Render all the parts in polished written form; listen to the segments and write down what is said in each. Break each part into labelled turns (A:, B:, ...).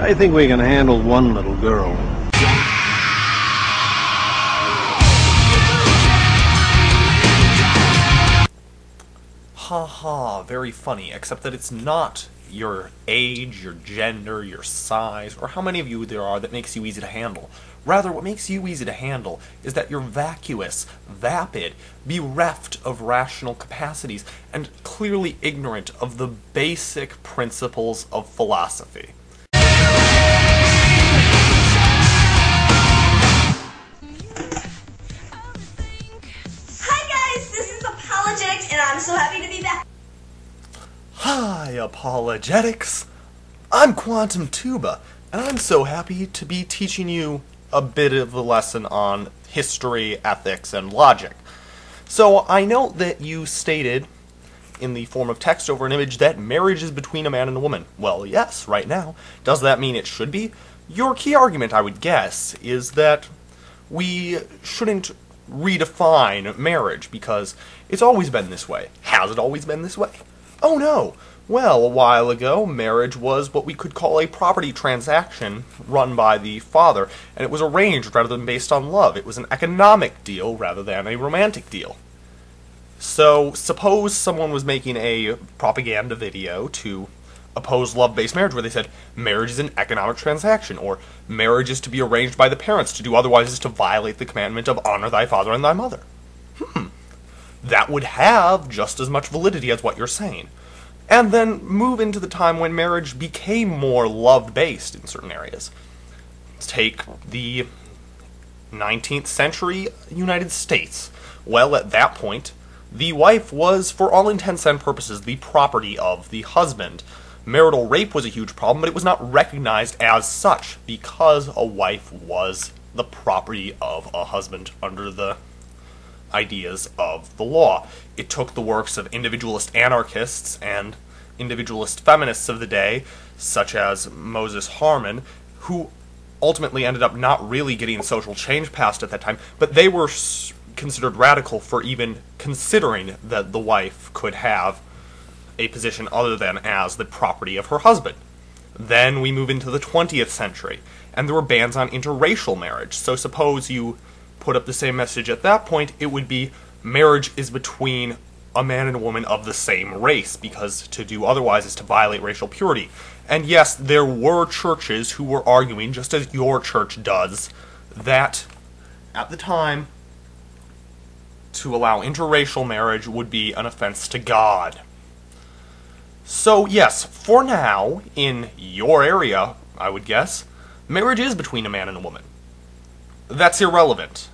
A: I think we can handle one little girl.
B: Ha ha, very funny, except that it's not your age, your gender, your size, or how many of you there are that makes you easy to handle. Rather, what makes you easy to handle is that you're vacuous, vapid, bereft of rational capacities, and clearly ignorant of the basic principles of philosophy.
C: Hi guys, this is Apologetics, and I'm so happy to be back.
B: Hi, Apologetics! I'm Quantum Tuba, and I'm so happy to be teaching you a bit of a lesson on history, ethics, and logic. So, I note that you stated, in the form of text over an image, that marriage is between a man and a woman. Well, yes, right now. Does that mean it should be? Your key argument, I would guess, is that we shouldn't redefine marriage, because it's always been this way. Has it always been this way? Oh no! Well, a while ago, marriage was what we could call a property transaction run by the father, and it was arranged rather than based on love. It was an economic deal rather than a romantic deal. So, suppose someone was making a propaganda video to oppose love-based marriage where they said, marriage is an economic transaction, or marriage is to be arranged by the parents, to do otherwise is to violate the commandment of honor thy father and thy mother. That would have just as much validity as what you're saying. And then move into the time when marriage became more love-based in certain areas. Take the 19th century United States. Well, at that point, the wife was, for all intents and purposes, the property of the husband. Marital rape was a huge problem, but it was not recognized as such, because a wife was the property of a husband under the ideas of the law. It took the works of individualist anarchists and individualist feminists of the day, such as Moses Harman, who ultimately ended up not really getting social change passed at that time, but they were considered radical for even considering that the wife could have a position other than as the property of her husband. Then we move into the 20th century, and there were bans on interracial marriage. So suppose you put up the same message at that point, it would be marriage is between a man and a woman of the same race, because to do otherwise is to violate racial purity. And yes, there were churches who were arguing, just as your church does, that at the time to allow interracial marriage would be an offense to God. So yes, for now, in your area, I would guess, marriage is between a man and a woman. That's irrelevant.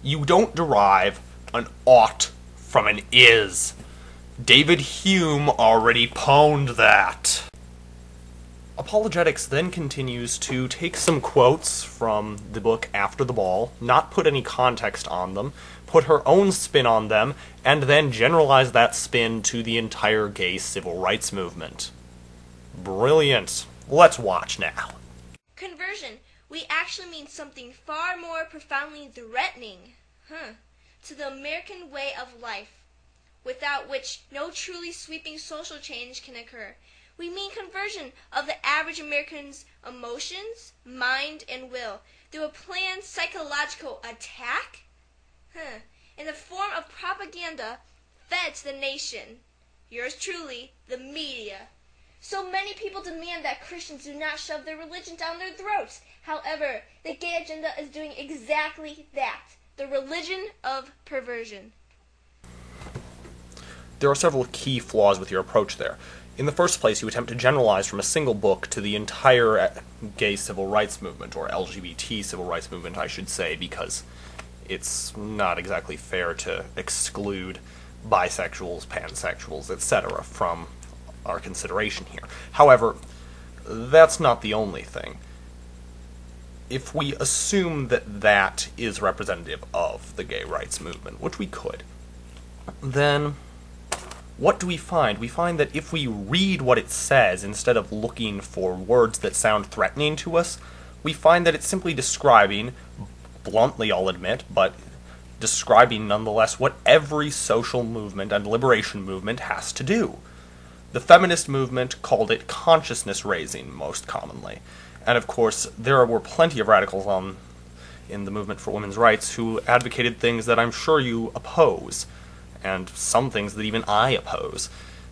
B: You don't derive an ought from an is. David Hume already pwned that. Apologetics then continues to take some quotes from the book After the Ball, not put any context on them, put her own spin on them, and then generalize that spin to the entire gay civil rights movement. Brilliant. Let's watch now.
C: Conversion. We actually mean something far more profoundly threatening, to the American way of life, without which no truly sweeping social change can occur. We mean conversion of the average American's emotions, mind, and will through a planned psychological attack, in the form of propaganda fed to the nation. Yours truly, the media. So many people demand that Christians do not shove their religion down their throats. However, the gay agenda is doing exactly that. The religion of perversion.
B: There are several key flaws with your approach there. In the first place, you attempt to generalize from a single book to the entire gay civil rights movement, or LGBT civil rights movement, I should say, because it's not exactly fair to exclude bisexuals, pansexuals, etc. from our consideration here. However, that's not the only thing. If we assume that that is representative of the gay rights movement, which we could, then what do we find? We find that if we read what it says instead of looking for words that sound threatening to us, we find that it's simply describing, bluntly I'll admit, but describing nonetheless what every social movement and liberation movement has to do. The feminist movement called it consciousness raising most commonly, And of course, there were plenty of radicals in the movement for women's rights who advocated things that I'm sure you oppose, and some things that even I oppose.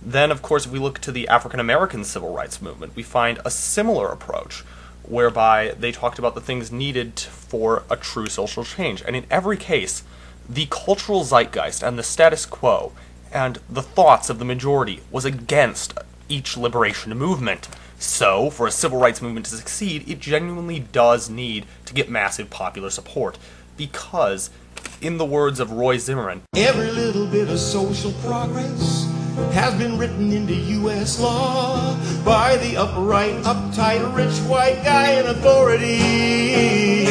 B: Then, of course, if we look to the African American civil rights movement, we find a similar approach, whereby they talked about the things needed for a true social change. And in every case, the cultural zeitgeist and the status quo and the thoughts of the majority was against each liberation movement. So, for a civil rights movement to succeed, it genuinely does need to get massive popular support. Because, in the words of Roy Zimmerman,
D: every little bit of social progress has been written into U.S. law by the upright, uptight, rich white guy in authority.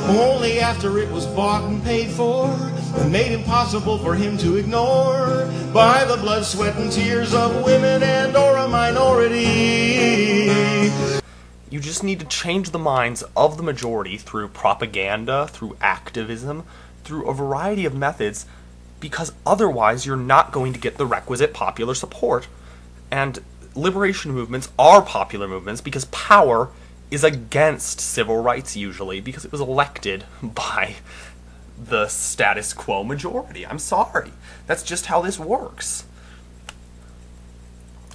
D: Only after it was bought and paid for and made impossible for him to ignore by the blood, sweat, and tears of women and or a minority.
B: You just need to change the minds of the majority through propaganda, through activism, through a variety of methods, because otherwise you're not going to get the requisite popular support. And liberation movements are popular movements because power is against civil rights usually, because it was elected by the status quo majority. I'm sorry. That's just how this works.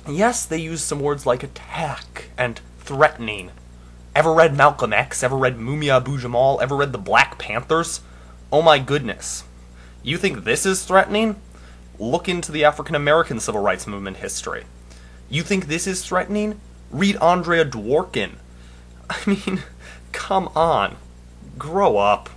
B: Yes, they use some words like attack and threatening. Ever read Malcolm X? Ever read Mumia Abu-Jamal? Ever read the Black Panthers? Oh my goodness. You think this is threatening? Look into the African American civil rights movement history. You think this is threatening? Read Andrea Dworkin. I mean, come on. Grow up.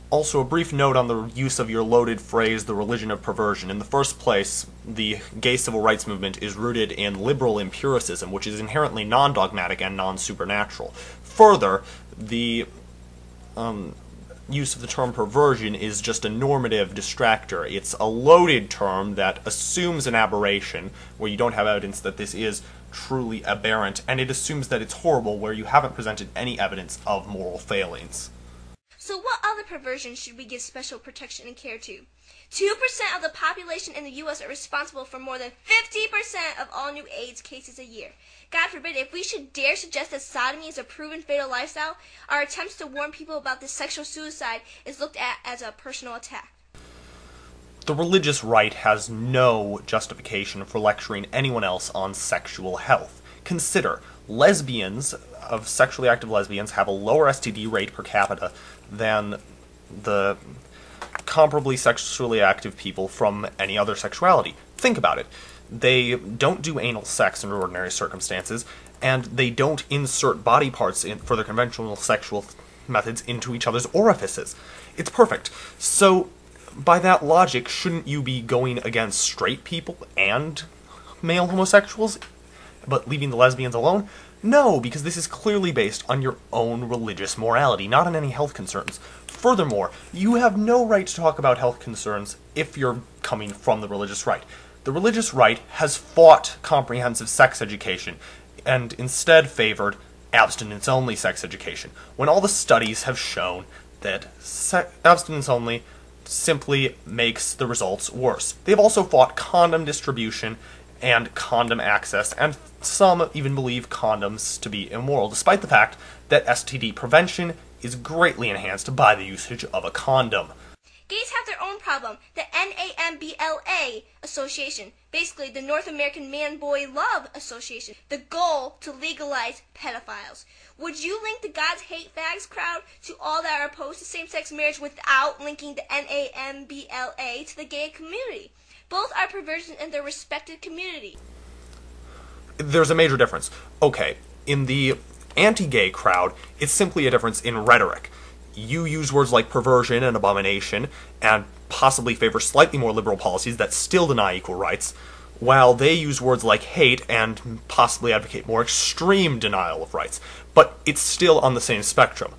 B: Also, a brief note on the use of your loaded phrase, the religion of perversion. In the first place, the gay civil rights movement is rooted in liberal empiricism, which is inherently non-dogmatic and non-supernatural. Further, the use of the term perversion is just a normative distractor. It's a loaded term that assumes an aberration, where you don't have evidence that this is truly aberrant, and it assumes that it's horrible, where you haven't presented any evidence of moral failings.
C: So what other perversions should we give special protection and care to? 2% of the population in the U.S. are responsible for more than 50% of all new AIDS cases a year. God forbid, if we should dare suggest that sodomy is a proven fatal lifestyle, our attempts to warn people about this sexual suicide is looked at as a personal attack.
B: The religious right has no justification for lecturing anyone else on sexual health. Consider, lesbians, of sexually active lesbians, have a lower STD rate per capita than the comparably sexually active people from any other sexuality. Think about it. They don't do anal sex under ordinary circumstances, and they don't insert body parts for their conventional sexual methods into each other's orifices. It's perfect. So, by that logic, shouldn't you be going against straight people and male homosexuals, but leaving the lesbians alone? No, because this is clearly based on your own religious morality, not on any health concerns. Furthermore, you have no right to talk about health concerns if you're coming from the religious right. The religious right has fought comprehensive sex education, and instead favored abstinence-only sex education, when all the studies have shown that abstinence-only simply makes the results worse. They've also fought condom distribution and condom access, and some even believe condoms to be immoral, despite the fact that STD prevention is greatly enhanced by the usage of a condom.
C: Gays have their own problem, the NAMBLA Association, basically the North American Man-Boy Love Association, the goal to legalize pedophiles. Would you link the God's Hate Fags crowd to all that are opposed to same-sex marriage without linking the NAMBLA to the gay community? Both are perversions in their respective community.
B: There's a major difference. Okay, in the anti-gay crowd, it's simply a difference in rhetoric. You use words like perversion and abomination, and possibly favor slightly more liberal policies that still deny equal rights, while they use words like hate and possibly advocate more extreme denial of rights. But it's still on the same spectrum.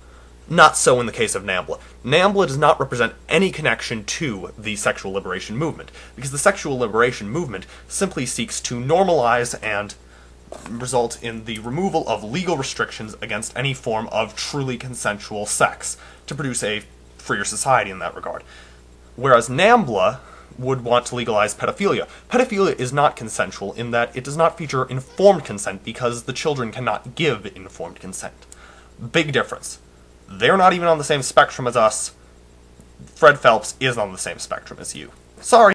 B: Not so in the case of NAMBLA. NAMBLA does not represent any connection to the sexual liberation movement, because the sexual liberation movement simply seeks to normalize and result in the removal of legal restrictions against any form of truly consensual sex, to produce a freer society in that regard. Whereas NAMBLA would want to legalize pedophilia. Pedophilia is not consensual in that it does not feature informed consent because the children cannot give informed consent. Big difference. They're not even on the same spectrum as us. Fred Phelps is on the same spectrum as you. Sorry.